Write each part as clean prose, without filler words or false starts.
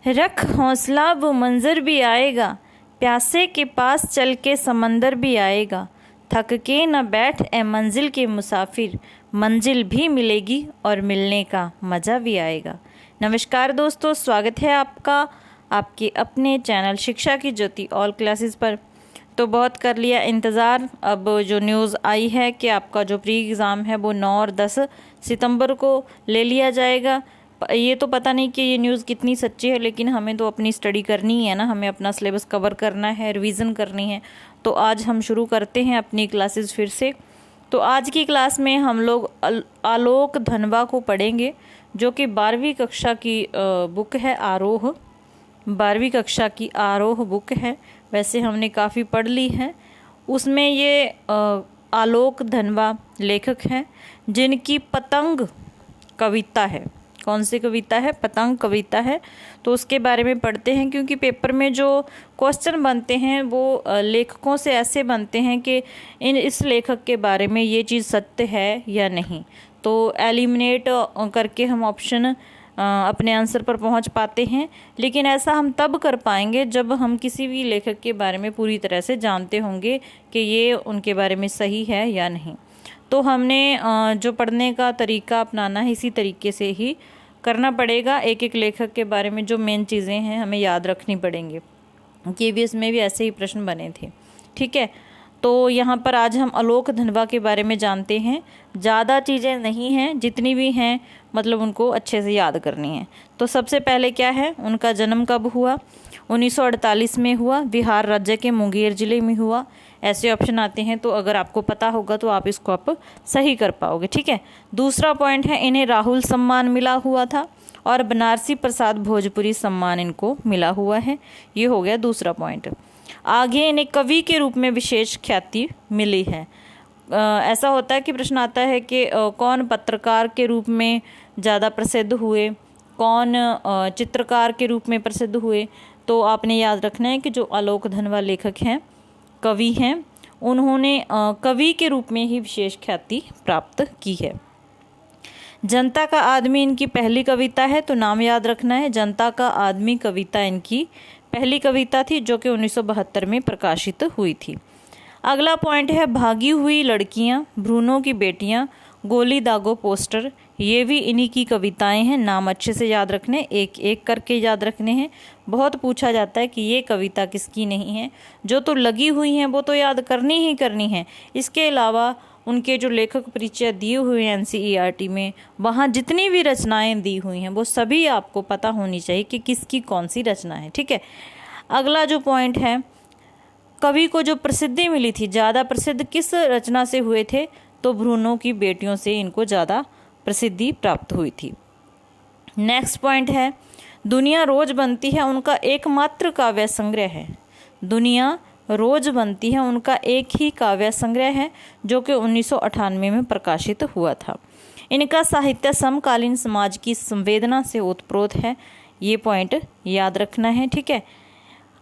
रख हौसला वो मंजर भी आएगा, प्यासे के पास चल के समंदर भी आएगा। थक के न बैठ ए मंजिल के मुसाफिर, मंजिल भी मिलेगी और मिलने का मज़ा भी आएगा। नमस्कार दोस्तों, स्वागत है आपका आपके अपने चैनल शिक्षा की ज्योति ऑल क्लासेस पर। तो बहुत कर लिया इंतज़ार। अब जो न्यूज़ आई है कि आपका जो प्री एग्ज़ाम है वो 9 और 10 सितंबर को ले लिया जाएगा। ये तो पता नहीं कि ये न्यूज़ कितनी सच्ची है, लेकिन हमें तो अपनी स्टडी करनी है ना, हमें अपना सिलेबस कवर करना है, रिवीजन करनी है। तो आज हम शुरू करते हैं अपनी क्लासेस फिर से। तो आज की क्लास में हम लोग आलोक धनवा को पढ़ेंगे, जो कि 12वीं कक्षा की बुक है, आरोह। 12वीं कक्षा की आरोह बुक है। वैसे हमने काफ़ी पढ़ ली है। उसमें ये आलोक धनवा लेखक हैं, जिनकी पतंग कविता है। कौन सी कविता है? पतंग कविता है। तो उसके बारे में पढ़ते हैं, क्योंकि पेपर में जो क्वेश्चन बनते हैं वो लेखकों से ऐसे बनते हैं कि इस लेखक के बारे में ये चीज़ सत्य है या नहीं। तो एलिमिनेट करके हम ऑप्शन अपने आंसर पर पहुंच पाते हैं। लेकिन ऐसा हम तब कर पाएंगे जब हम किसी भी लेखक के बारे में पूरी तरह से जानते होंगे कि ये उनके बारे में सही है या नहीं। तो हमने जो पढ़ने का तरीका अपनाना है, इसी तरीके से ही करना पड़ेगा। एक एक लेखक के बारे में जो मेन चीज़ें हैं हमें याद रखनी पड़ेंगी। KVS में भी ऐसे ही प्रश्न बने थे, ठीक है। तो यहाँ पर आज हम आलोक धनवा के बारे में जानते हैं। ज़्यादा चीज़ें नहीं हैं, जितनी भी हैं मतलब उनको अच्छे से याद करनी है। तो सबसे पहले क्या है, उनका जन्म कब हुआ? 1948 में हुआ, बिहार राज्य के मुंगेर जिले में हुआ। ऐसे ऑप्शन आते हैं, तो अगर आपको पता होगा तो आप इसको आप सही कर पाओगे, ठीक है। दूसरा पॉइंट है, इन्हें राहुल सम्मान मिला हुआ था और बनारसी प्रसाद भोजपुरी सम्मान इनको मिला हुआ है। ये हो गया दूसरा पॉइंट। आगे इन्हें कवि के रूप में विशेष ख्याति मिली है। ऐसा होता है कि प्रश्न आता है कि कौन पत्रकार के रूप में ज़्यादा प्रसिद्ध हुए, कौन चित्रकार के रूप में प्रसिद्ध हुए। तो आपने याद रखना है कि जो आलोक धनवा लेखक हैं, कवि हैं, उन्होंने कवि के रूप में ही विशेष ख्याति प्राप्त की है। जनता का आदमी इनकी पहली कविता है, तो नाम याद रखना है। जनता का आदमी कविता इनकी पहली कविता थी, जो कि 1972 में प्रकाशित हुई थी। अगला पॉइंट है, भागी हुई लड़कियां, भ्रूणों की बेटियां, गोली दागो पोस्टर। ये भी इन्हीं की कविताएं हैं। नाम अच्छे से याद रखने, एक एक करके याद रखने हैं। बहुत पूछा जाता है कि ये कविता किसकी नहीं है। जो तो लगी हुई हैं वो तो याद करनी ही करनी है। इसके अलावा उनके जो लेखक परिचय दिए हुए हैं NCERT में, वहाँ जितनी भी रचनाएं दी हुई हैं वो सभी आपको पता होनी चाहिए कि किसकी कौन सी रचना है, ठीक है। अगला जो पॉइंट है, कवि को जो प्रसिद्धि मिली थी, ज़्यादा प्रसिद्ध किस रचना से हुए थे? तो भ्रूणों की बेटियों से इनको ज़्यादा प्रसिद्धि प्राप्त हुई थी। नेक्स्ट पॉइंट है, दुनिया रोज बनती है उनका एकमात्र काव्य संग्रह है। दुनिया रोज बनती है उनका एक ही काव्य संग्रह है, जो कि 1998 में प्रकाशित हुआ था। इनका साहित्य समकालीन समाज की संवेदना से ओतप्रोत है। ये पॉइंट याद रखना है, ठीक है।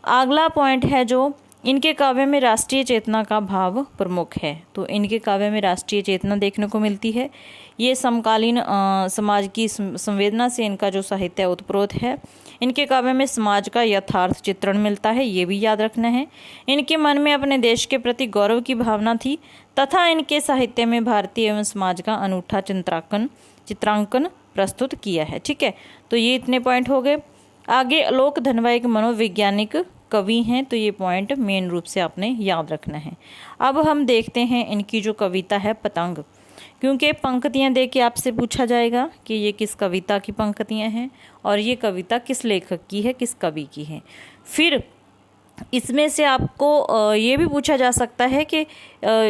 अगला पॉइंट है, जो इनके काव्य में राष्ट्रीय चेतना का भाव प्रमुख है। तो इनके काव्य में राष्ट्रीय चेतना देखने को मिलती है। ये समकालीन समाज की संवेदना से इनका जो साहित्य उत्प्रोत है। इनके काव्य में समाज का यथार्थ चित्रण मिलता है, ये भी याद रखना है। इनके मन में अपने देश के प्रति गौरव की भावना थी, तथा इनके साहित्य में भारतीय एवं समाज का अनूठा चित्रांकन प्रस्तुत किया है, ठीक है। तो ये इतने पॉइंट हो गए। आगे आलोक धनवा एक मनोवैज्ञानिक कवि हैं, तो ये पॉइंट मेन रूप से आपने याद रखना है। अब हम देखते हैं इनकी जो कविता है पतंग, क्योंकि पंक्तियां देख के आपसे पूछा जाएगा कि ये किस कविता की पंक्तियां हैं और ये कविता किस लेखक की है, किस कवि की है। फिर इसमें से आपको ये भी पूछा जा सकता है कि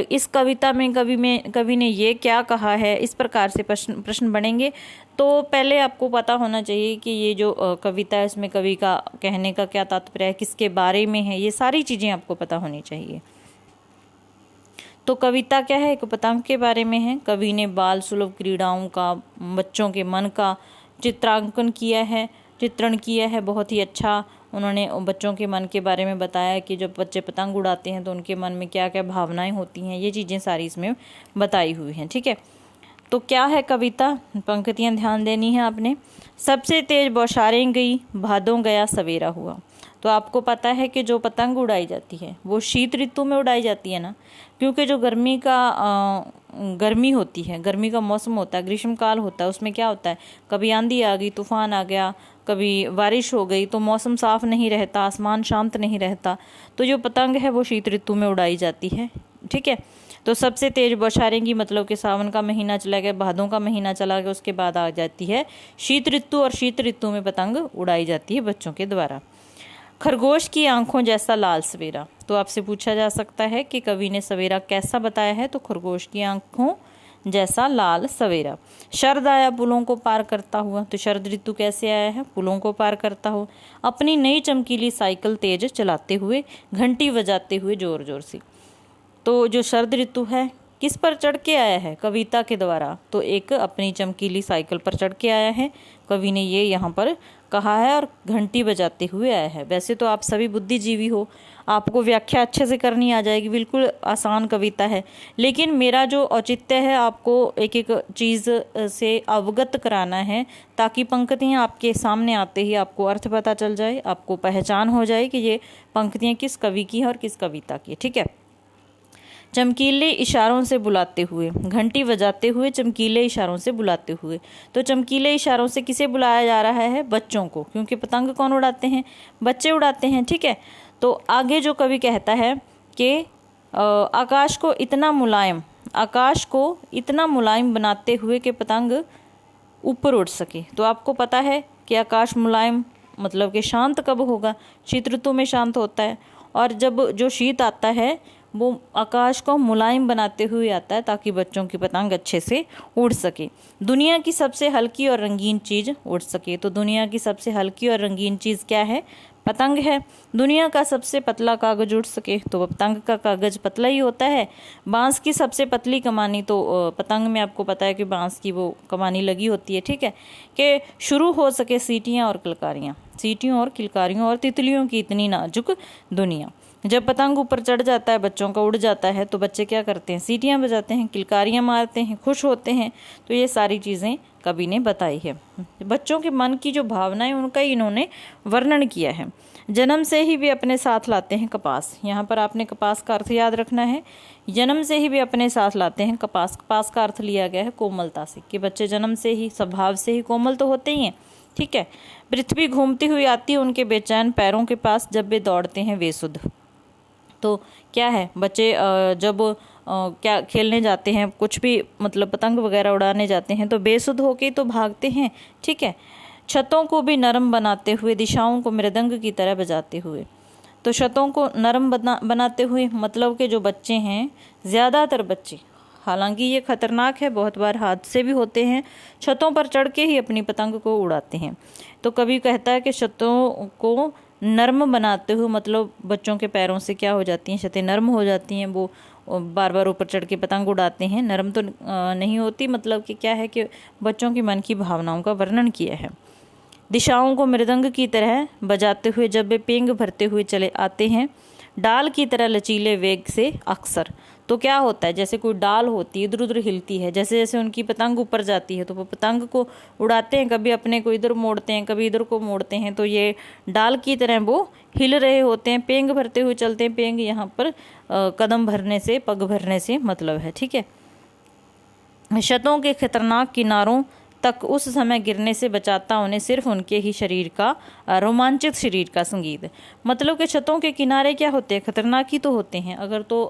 इस कविता में कवि ने ये क्या कहा है। इस प्रकार से प्रश्न बनेंगे। तो पहले आपको पता होना चाहिए कि ये जो कविता है इसमें कवि का कहने का क्या तात्पर्य है, किसके बारे में है, ये सारी चीज़ें आपको पता होनी चाहिए। तो कविता क्या है? एक पतंग के बारे में है। कवि ने बाल सुलभ क्रीड़ाओं का, बच्चों के मन का चित्रांकन किया है, चित्रण किया है। बहुत ही अच्छा उन्होंने बच्चों के मन के बारे में बताया कि जब बच्चे पतंग उड़ाते हैं तो उनके मन में क्या क्या भावनाएं होती हैं। ये चीज़ें सारी इसमें बताई हुई हैं, ठीक है। तो क्या है कविता, पंक्तियाँ ध्यान देनी है आपने। सबसे तेज बौछारें गई, भादों गया सवेरा हुआ। तो आपको पता है कि जो पतंग उड़ाई जाती है वो शीत ऋतु में उड़ाई जाती है ना, क्योंकि जो गर्मी होती है, गर्मी का मौसम होता है, ग्रीष्म काल होता है, उसमें क्या होता है, कभी आंधी आ गई, तूफान आ गया, कभी बारिश हो गई, तो मौसम साफ नहीं रहता, आसमान शांत नहीं रहता, तो जो पतंग है वो शीत ऋतु में उड़ाई जाती है। ठीक है, तो सबसे तेज बौछारें की मतलब कि सावन का महीना चला गया, भादों का महीना चला गया, उसके बाद आ जाती है शीत ऋतु, और शीत ऋतु में पतंग उड़ाई जाती है बच्चों के द्वारा। खरगोश की आंखों जैसा लाल सवेरा। तो आपसे पूछा जा सकता है कि कवि ने सवेरा कैसा बताया है, तो खरगोश की आंखों जैसा लाल सवेरा। शरद आया पुलों को पार करता हुआ। तो शरद ऋतु कैसे आया है, पुलों को पार करता हुआ, अपनी नई चमकीली साइकिल तेज चलाते हुए, घंटी बजाते हुए जोर जोर से। तो जो शरद ऋतु है किस पर चढ़ के आया है, कविता के द्वारा, तो एक अपनी चमकीली साइकिल पर चढ़ के आया है, कवि ने ये यहाँ पर कहा है, और घंटी बजाते हुए आया है। वैसे तो आप सभी बुद्धिजीवी हो, आपको व्याख्या अच्छे से करनी आ जाएगी, बिल्कुल आसान कविता है, लेकिन मेरा जो औचित्य है आपको एक एक चीज़ से अवगत कराना है, ताकि पंक्तियाँ आपके सामने आते ही आपको अर्थ पता चल जाए, आपको पहचान हो जाए कि ये पंक्तियाँ किस कवि की है और किस कविता की। ठीक है, चमकीले इशारों से बुलाते हुए, घंटी बजाते हुए, चमकीले इशारों से बुलाते हुए। तो चमकीले इशारों से किसे बुलाया जा रहा है, बच्चों को, क्योंकि पतंग कौन उड़ाते हैं, बच्चे उड़ाते हैं। ठीक है, तो आगे जो कवि कहता है कि आकाश को इतना मुलायम बनाते हुए कि पतंग ऊपर उड़ सके। तो आपको पता है कि आकाश मुलायम मतलब कि शांत कब होगा, शीत ऋतु में शांत होता है, और जब जो शीत आता है वो आकाश को मुलायम बनाते हुए आता है, ताकि बच्चों की पतंग अच्छे से उड़ सके। दुनिया की सबसे हल्की और रंगीन चीज़ उड़ सके। तो दुनिया की सबसे हल्की और रंगीन चीज़ क्या है, पतंग है। दुनिया का सबसे पतला कागज उड़ सके। तो पतंग का कागज पतला ही होता है। बांस की सबसे पतली कमानी, तो पतंग में आपको पता है कि बांस की वो कमानी लगी होती है। ठीक है, कि शुरू हो सके सीटियाँ और किलकारियों और तितलियों की इतनी नाजुक दुनिया। जब पतंग ऊपर चढ़ जाता है, बच्चों का उड़ जाता है, तो बच्चे क्या करते हैं, सीटियाँ बजाते हैं, किलकारियाँ मारते हैं, खुश होते हैं। तो ये सारी चीज़ें कवि ने बताई है। बच्चों के मन की जो भावनाएं उनका इन्होंने वर्णन किया है। जन्म से ही वे अपने साथ लाते हैं कपास। यहाँ पर आपने कपास का अर्थ याद रखना है। जन्म से ही वे अपने साथ लाते हैं कपास। कपास का अर्थ लिया गया है कोमलता से, कि बच्चे जन्म से ही, स्वभाव से ही कोमल तो होते ही हैं। ठीक है, पृथ्वी घूमती हुई आती है उनके बेचैन पैरों के पास, जब वे दौड़ते हैं वे सुध। तो क्या है, बच्चे जब क्या खेलने जाते हैं, कुछ भी मतलब पतंग वगैरह उड़ाने जाते हैं, तो बेसुध होके तो भागते हैं। ठीक है, छतों को भी नरम बनाते हुए, दिशाओं को मृदंग की तरह बजाते हुए। तो छतों को नरम बनाते हुए मतलब कि जो बच्चे हैं, ज़्यादातर बच्चे, हालांकि ये खतरनाक है, बहुत बार हादसे भी होते हैं, छतों पर चढ़ के ही अपनी पतंग को उड़ाते हैं। तो कभी कहता है कि छतों को नर्म बनाते हुए, मतलब बच्चों के पैरों से क्या हो जाती हैं, छतें नर्म हो जाती हैं, वो बार बार ऊपर चढ़ के पतंग उड़ाते हैं। नरम तो नहीं होती, मतलब कि क्या है कि बच्चों की मन की भावनाओं का वर्णन किया है। दिशाओं को मृदंग की तरह बजाते हुए जब वे पेंग भरते हुए चले आते हैं, डाल की तरह लचीले वेग से अक्सर। तो क्या होता है, जैसे कोई डाल होती है, इधर उधर हिलती है, जैसे जैसे उनकी पतंग ऊपर जाती है तो वो पतंग को उड़ाते हैं, कभी अपने को इधर मोड़ते हैं, कभी इधर को मोड़ते हैं, तो ये डाल की तरह वो हिल रहे होते हैं, पेंग भरते हुए चलते हैं। पेंग यहाँ पर कदम भरने से, पग भरने से मतलब है। ठीक है, शतों के खतरनाक किनारों तक उस समय गिरने से बचाता उन्हें सिर्फ उनके ही शरीर का रोमांचित शरीर का संगीत। मतलब कि छतों के किनारे क्या होते हैं, खतरनाक ही तो होते हैं। अगर तो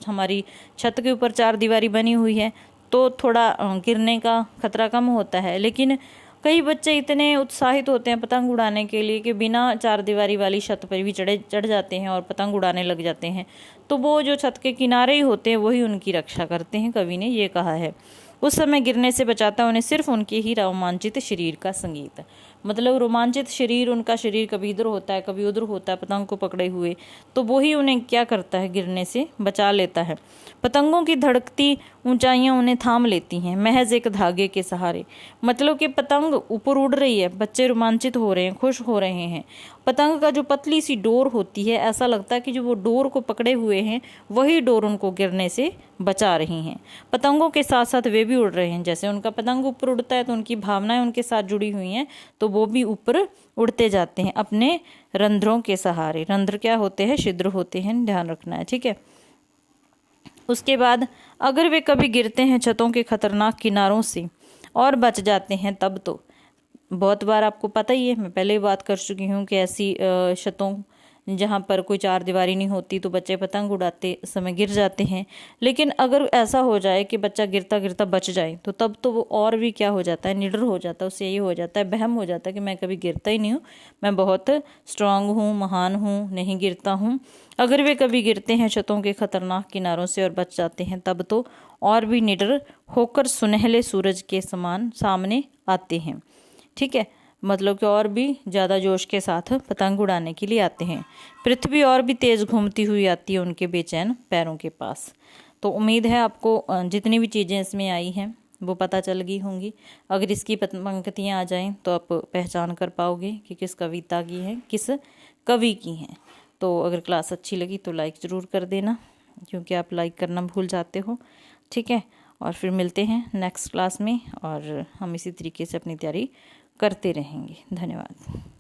हमारी छत के ऊपर चार दीवारी बनी हुई है तो थोड़ा गिरने का खतरा कम होता है, लेकिन कई बच्चे इतने उत्साहित होते हैं पतंग उड़ाने के लिए कि बिना चार दीवारी वाली छत पर भी चढ़ जाते हैं और पतंग उड़ाने लग जाते हैं। तो वो जो छत के किनारे ही होते हैं वही उनकी रक्षा करते हैं, कवि ने ये कहा है। उस समय गिरने से बचाता उन्हें सिर्फ उनके ही रोमांचित शरीर का संगीत। मतलब रोमांचित शरीर, उनका शरीर कभी इधर होता है कभी उधर होता है पतंग को पकड़े हुए, तो वही उन्हें क्या करता है, गिरने से बचा लेता है। पतंगों की धड़कती ऊंचाइयां उन्हें थाम लेती हैं महज एक धागे के सहारे। मतलब कि पतंग ऊपर उड़ रही है, बच्चे रोमांचित हो रहे हैं, खुश हो रहे हैं। पतंग का जो पतली सी डोर होती है, ऐसा लगता है कि जो वो डोर को पकड़े हुए हैं वही डोर उनको गिरने से बचा रही हैं। पतंगों के साथ साथ वे भी उड़ रहे हैं। जैसे उनका पतंग ऊपर उड़ता है तो उनकी भावनाएं उनके साथ जुड़ी हुई हैं, तो वो भी ऊपर उड़ते जाते हैं अपने रंध्रों के सहारे। रंध्र क्या होते हैं? छिद्र होते हैं, ध्यान रखना है, ठीक है। उसके बाद अगर वे कभी गिरते हैं छतों के खतरनाक किनारों से और बच जाते हैं तब तो। बहुत बार आपको पता ही है, मैं पहले ही बात कर चुकी हूँ कि ऐसी छतों जहाँ पर कोई चार दीवारी नहीं होती तो बच्चे पतंग उड़ाते समय गिर जाते हैं। लेकिन अगर ऐसा हो जाए कि बच्चा गिरता गिरता बच जाए तो तब तो वो और भी क्या हो जाता है? निडर हो जाता है। उससे यही हो जाता है, वहम हो जाता है कि मैं कभी गिरता ही नहीं हूँ, मैं बहुत स्ट्रांग हूँ, महान हूँ, नहीं गिरता हूँ। अगर वे कभी गिरते हैं छतों के खतरनाक किनारों से और बच जाते हैं तब तो और भी निडर होकर सुनहले सूरज के समान सामने आते हैं, ठीक है। मतलब कि और भी ज़्यादा जोश के साथ पतंग उड़ाने के लिए आते हैं। पृथ्वी और भी तेज़ घूमती हुई आती है उनके बेचैन पैरों के पास। तो उम्मीद है आपको जितनी भी चीज़ें इसमें आई हैं वो पता चल गई होंगी। अगर इसकी पंक्तियाँ आ जाएं तो आप पहचान कर पाओगे कि किस कविता की है, किस कवि की हैं। तो अगर क्लास अच्छी लगी तो लाइक ज़रूर कर देना, क्योंकि आप लाइक करना भूल जाते हो, ठीक है। और फिर मिलते हैं नेक्स्ट क्लास में और हम इसी तरीके से अपनी तैयारी करते रहेंगे। धन्यवाद।